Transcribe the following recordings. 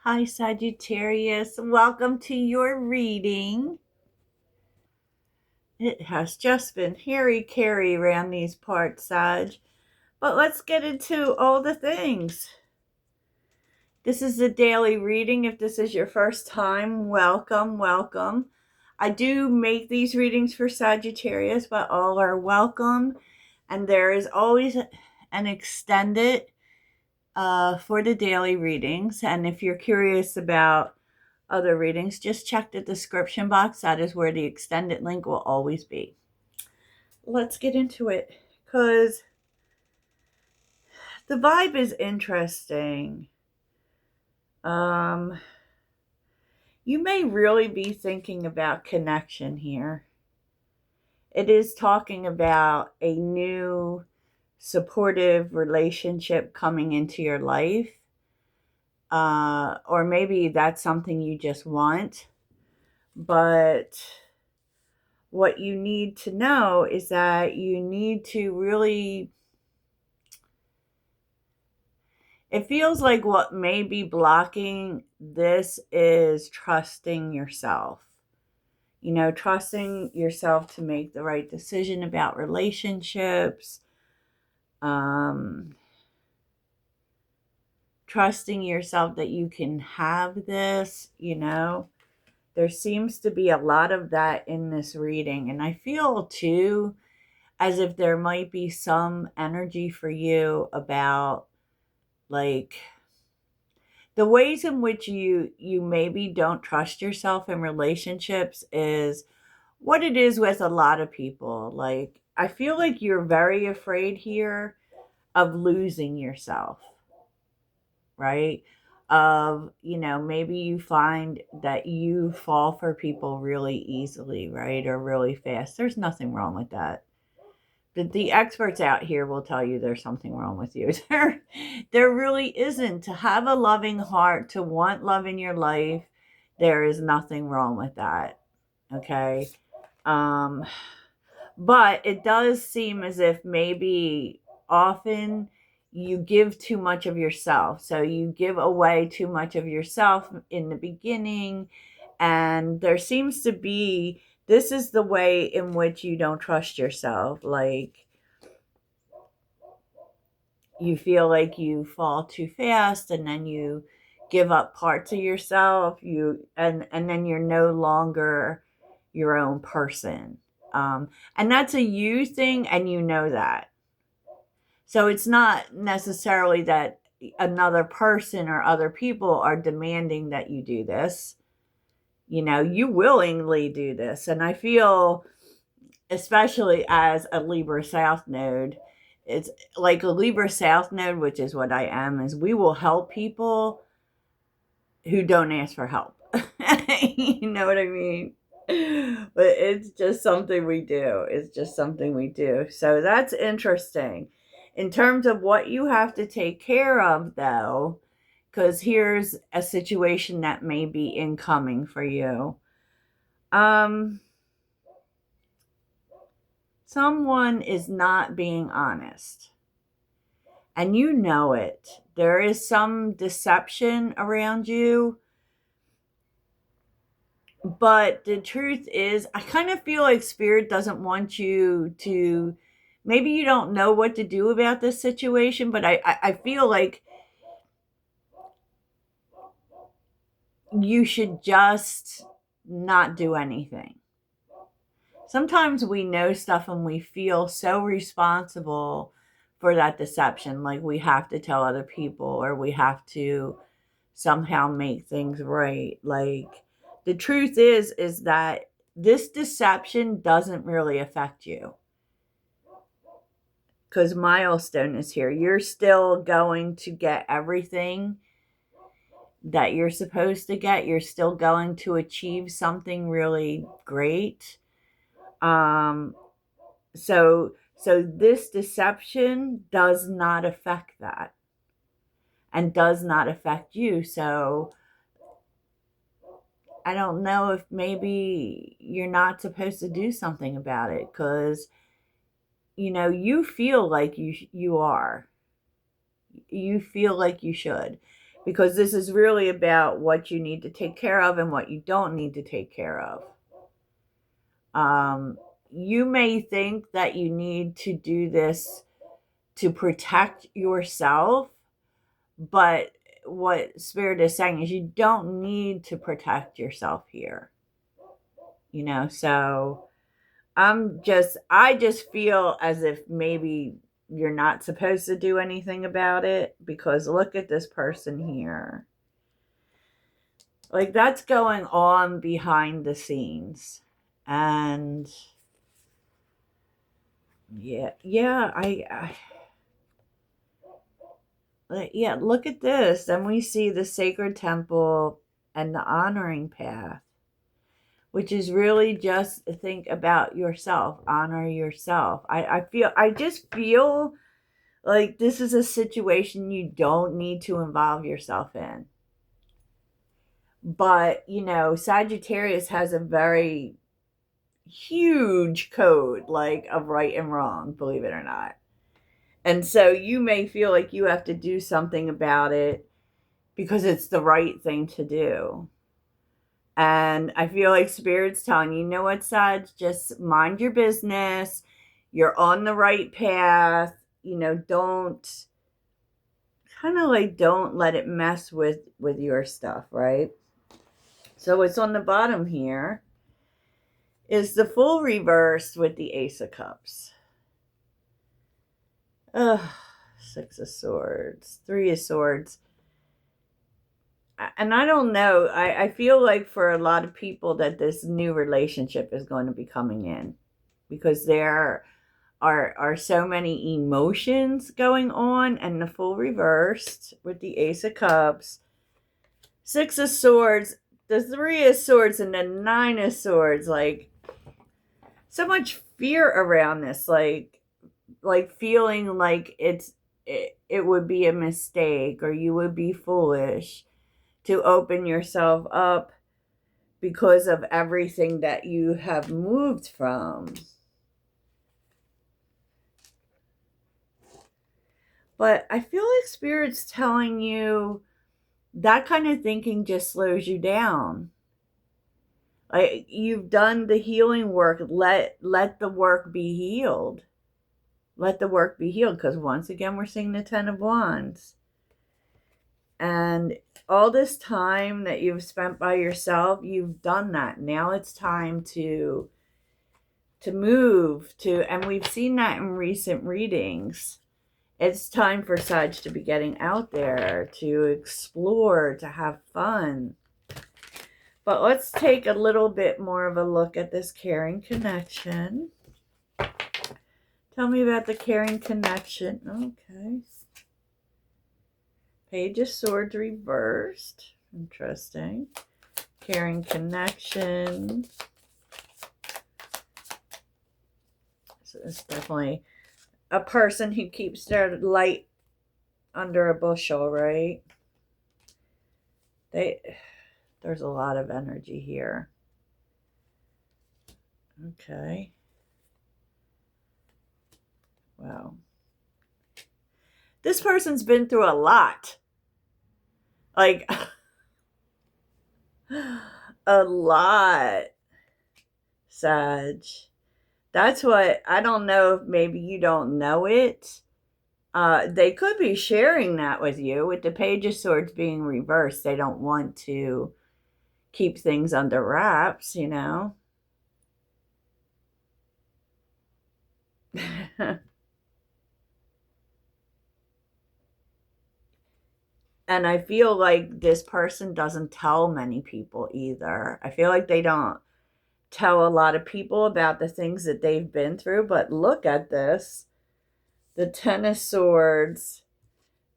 Hi, Sagittarius. Welcome to your reading. It has just been hairy-carry around these parts, Sag. But let's get into all the things. This is a daily reading. If this is your first time, welcome, welcome. I do make these readings for Sagittarius, but all are welcome. And there is always an extended for the daily readings. And if you're curious about other readings, just check the description box. That is where the extended link will always be. Let's get into it because the vibe is interesting. Um, you may really be thinking about connection here. It is talking about a new supportive relationship coming into your life. Or maybe that's something you just want. But what you need to know is that you need to really, it feels like what may be blocking this is trusting yourself. Trusting yourself to make the right decision about relationships. Trusting yourself that you can have this. There seems to be a lot of that in this reading. And I feel too as if there might be some energy for you about like the ways in which you maybe don't trust yourself in relationships is what it is with a lot of people. Like I feel like you're very afraid here of losing yourself, right? Maybe you find that you fall for people really easily, right? Or really fast. There's nothing wrong with that. The experts out here will tell you there's something wrong with you. There really isn't. To have a loving heart, to want love in your life, there is nothing wrong with that. Okay. Um, but it does seem as if maybe often you give too much of yourself. So you give away too much of yourself in the beginning. And there seems to be, this is the way in which you don't trust yourself. Like you feel like you fall too fast and then you give up parts of yourself. And then you're no longer your own person. And that's a you thing, and you know that. So it's not necessarily that another person or other people are demanding that you do this. You willingly do this. And I feel, especially as a Libra South node, it's like a Libra South node, which is what I am, is we will help people who don't ask for help. You know what I mean? But it's just something we do. It's just something we do. So that's interesting. In terms of what you have to take care of, though, because here's a situation that may be incoming for you. Someone is not being honest. And you know it. There is some deception around you. But the truth is, I kind of feel like Spirit doesn't want you to, maybe you don't know what to do about this situation, but I feel like you should just not do anything. Sometimes we know stuff and we feel so responsible for that deception, like we have to tell other people or we have to somehow make things right. Like the truth is that this deception doesn't really affect you because milestone is here. You're still going to get everything that you're supposed to get. You're still going to achieve something really great. um so this deception does not affect that and does not affect you. So I don't know if maybe you're not supposed to do something about it because you feel like you are. You feel like you should. because this is really about what you need to take care of and what you don't need to take care of. You may think that you need to do this to protect yourself, but what Spirit is saying is you don't need to protect yourself here. So I just feel as if maybe you're not supposed to do anything about it, because look at this person here. Like, that's going on behind the scenes. And yeah, look at this. Then we see the sacred temple and the honoring path, which is really just think about yourself, honor yourself. I just feel like this is a situation you don't need to involve yourself in. But, Sagittarius has a very huge code, like, of right and wrong, believe it or not. And so you may feel like you have to do something about it because it's the right thing to do. And I feel like Spirit's telling you, know what, Sag, just mind your business. You're on the right path. Don't let it mess with your stuff, right? So what's on the bottom here is the Fool reversed with the Ace of Cups. Ugh, Six of Swords, Three of Swords. And I don't know, I feel like for a lot of people that this new relationship is going to be coming in, because there are so many emotions going on, and the Fool reversed with the Ace of Cups, Six of Swords, the Three of Swords, and the Nine of Swords. Like, so much fear around this, like feeling like it would be a mistake, or you would be foolish to open yourself up because of everything that you have moved from. But I feel like Spirit's telling you that kind of thinking just slows you down. Like, you've done the healing work. Let the work be healed. Let the work be healed. Because once again, we're seeing the Ten of Wands. And all this time that you've spent by yourself, you've done that. Now it's time to move to, and we've seen that in recent readings. It's time for Sag to be getting out there, to explore, to have fun. But let's take a little bit more of a look at this caring connection. Tell me about the caring connection. Okay. Page of Swords reversed. Interesting. Caring connection. So it's definitely a person who keeps their light under a bushel, right? There's a lot of energy here. Okay. Wow. This person's been through a lot. Like, a lot, Sag. That's what, I don't know if maybe you don't know it. They could be sharing that with you. With the Page of Swords being reversed, they don't want to keep things under wraps, And I feel like this person doesn't tell many people either. I feel like they don't tell a lot of people about the things that they've been through. But look at this. The Ten of Swords,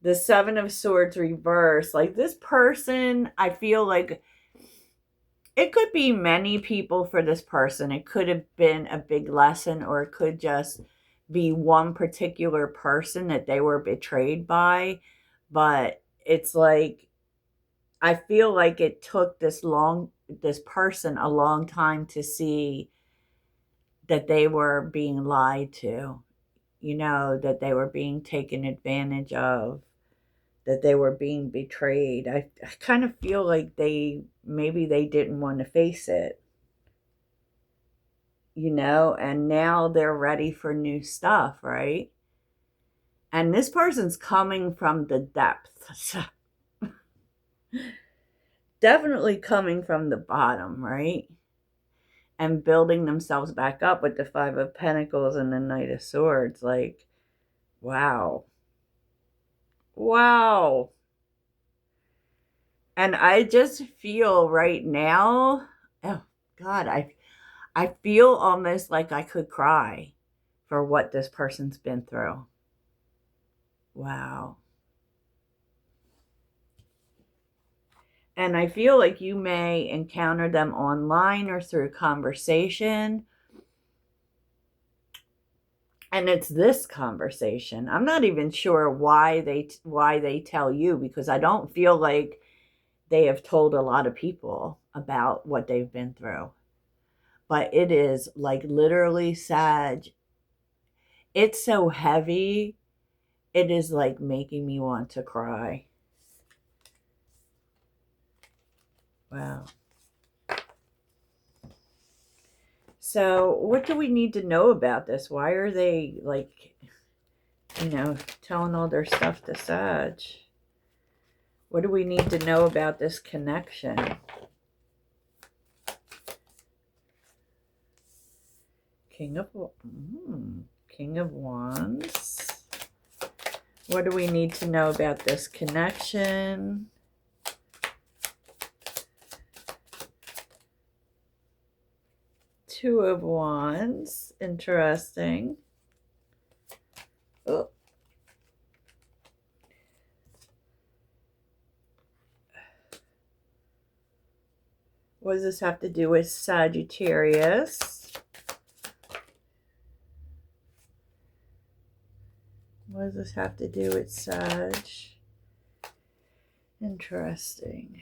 the Seven of Swords reversed. Like, this person, I feel like it could be many people for this person. It could have been a big lesson, or it could just be one particular person that they were betrayed by. But it's like, I feel like it took this person a long time to see that they were being lied to, that they were being taken advantage of, that they were being betrayed. I kind of feel like maybe they didn't want to face it, you know, and now they're ready for new stuff, right? And this person's coming from the depths. Definitely coming from the bottom, right? And building themselves back up with the Five of Pentacles and the Knight of Swords. Like, wow. Wow. And I just feel right now, oh God, I feel almost like I could cry for what this person's been through. Wow. And I feel like you may encounter them online or through conversation. And it's this conversation. I'm not even sure why they tell you, because I don't feel like they have told a lot of people about what they've been through. But it is like literally, Sag, it's so heavy. It is like making me want to cry. Wow. So what do we need to know about this? Why are they like, you know, telling all their stuff to Sag? What do we need to know about this connection? King of Wands. What do we need to know about this connection? Two of Wands. Interesting. Oh. What does this have to do with Sagittarius? What does this have to do with Sag? Interesting.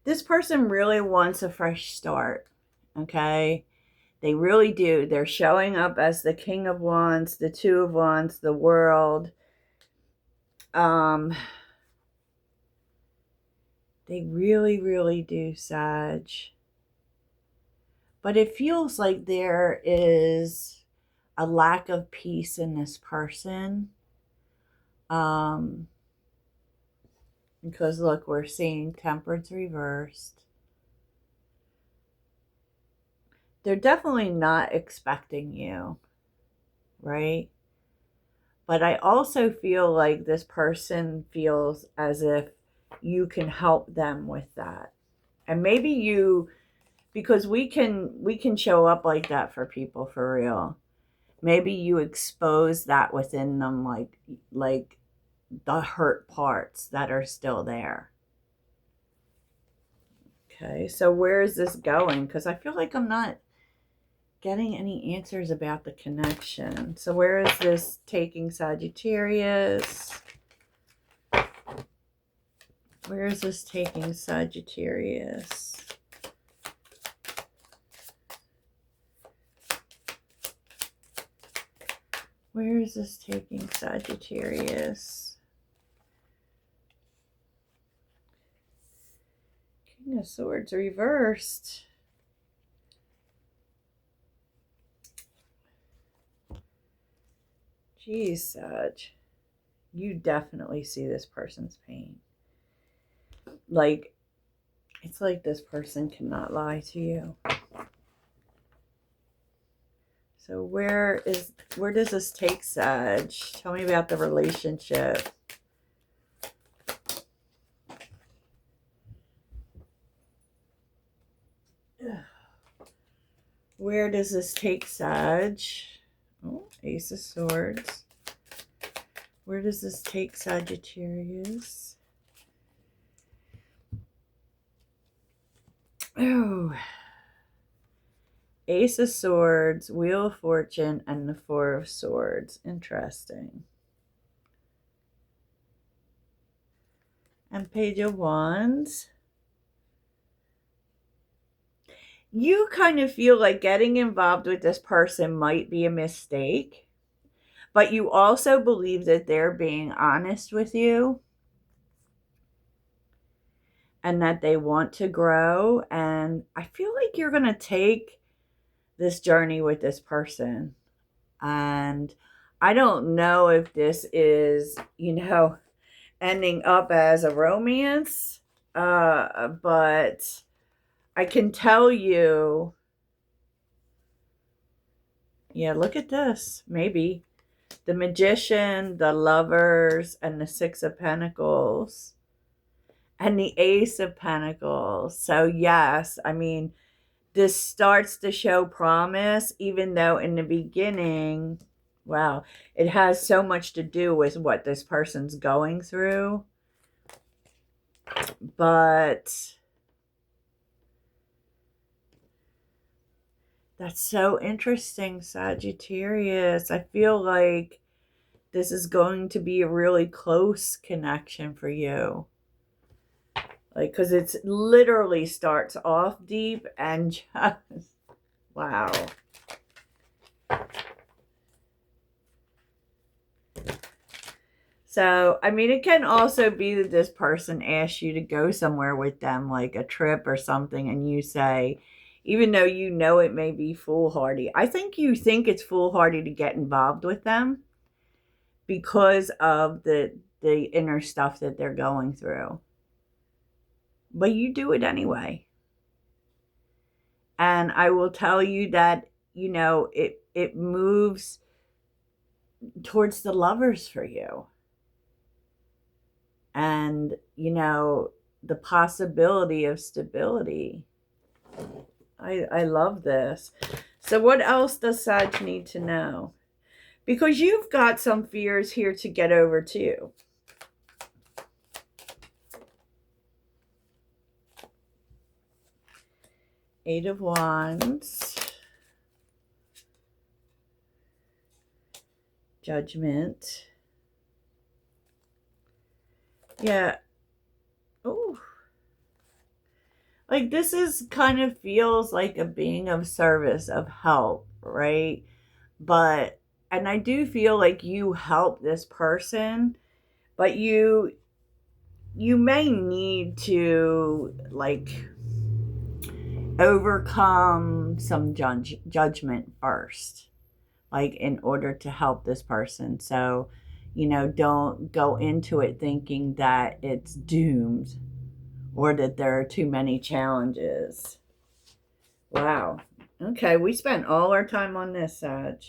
This person really wants a fresh start, okay? They really do. They're showing up as the King of Wands, the Two of Wands, the World. They really, really do, Sag. But it feels like there is a lack of peace in this person. Because look, we're seeing Temperance reversed. They're definitely not expecting you, right? But I also feel like this person feels as if you can help them with that. And maybe you, because we can show up like that for people for real. Maybe you expose that within them, like the hurt parts that are still there. Okay, so where is this going? Because I feel like I'm not getting any answers about the connection. So where is this taking Sagittarius? Where is this taking Sagittarius? Where is this taking Sagittarius? King of Swords reversed. Jeez, Sag. You definitely see this person's pain. Like, it's like this person cannot lie to you. So where does this take Sag? Tell me about the relationship. Where does this take Sag? Oh, Ace of Swords. Where does this take Sagittarius? Oh, Ace of Swords, Wheel of Fortune, and the Four of Swords. Interesting. And Page of Wands. you kind of feel like getting involved with this person might be a mistake, but you also believe that they're being honest with you and that they want to grow. And I feel like you're going to take this journey with this person. And I don't know if this is, ending up as a romance, but I can tell you, yeah, look at this. Maybe the Magician, the Lovers, and the Six of Pentacles, and the Ace of Pentacles. So, yes, I mean, this starts to show promise, even though in the beginning, wow, it has so much to do with what this person's going through. But that's so interesting, Sagittarius. I feel like this is going to be a really close connection for you. Like, because it's literally starts off deep and just, wow. So, I mean, it can also be that this person asks you to go somewhere with them, like a trip or something, and you say, even though you know it may be foolhardy, I think you think it's foolhardy to get involved with them because of the inner stuff that they're going through. But you do it anyway. And I will tell you that, it moves towards the Lovers for you. And, the possibility of stability. I love this. So what else does Sag need to know? Because you've got some fears here to get over too. Eight of Wands. Judgment. Yeah. Oh. Like this is kind of feels like a being of service, of help, right? But, and I do feel like you help this person, but you may need to like overcome some judgment first, like in order to help this person. So, don't go into it thinking that it's doomed or that there are too many challenges. Wow. Okay, we spent all our time on this, Sag.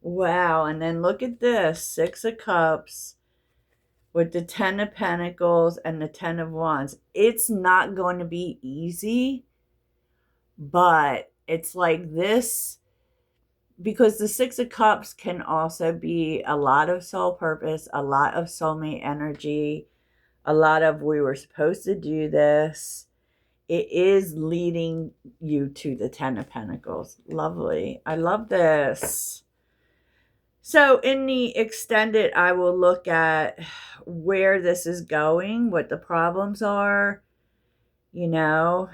Wow, and then look at this. Six of Cups with the Ten of Pentacles and the Ten of Wands. It's not going to be easy, but it's like this, because the Six of Cups can also be a lot of soul purpose, a lot of soulmate energy, a lot of we were supposed to do this. It is leading you to the Ten of Pentacles. Lovely. I love this. So in the extended, I will look at where this is going, what the problems are. That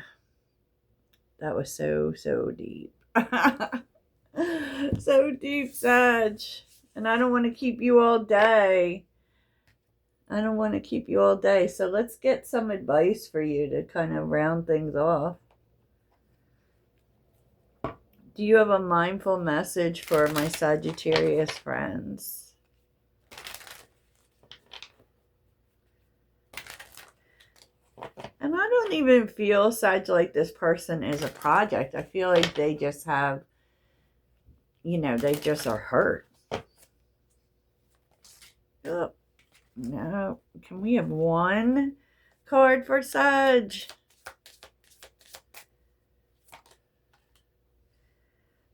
was so deep. So deep, Sag. And I don't want to keep you all day. So let's get some advice for you to kind of round things off. Do you have a mindful message for my Sagittarius friends? And I don't even feel, Sag, like this person is a project. I feel like they just have, they just are hurt. Oh, no. Can we have one card for Sag?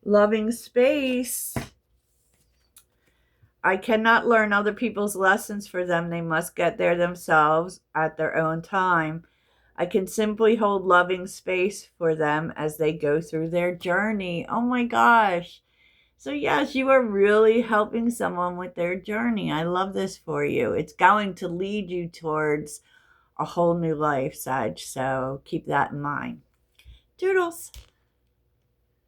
Loving space. I cannot learn other people's lessons for them. They must get there themselves at their own time. I can simply hold loving space for them as they go through their journey. Oh my gosh. So yes, you are really helping someone with their journey. I love this for you. It's going to lead you towards a whole new life, Sag. So keep that in mind. Doodles.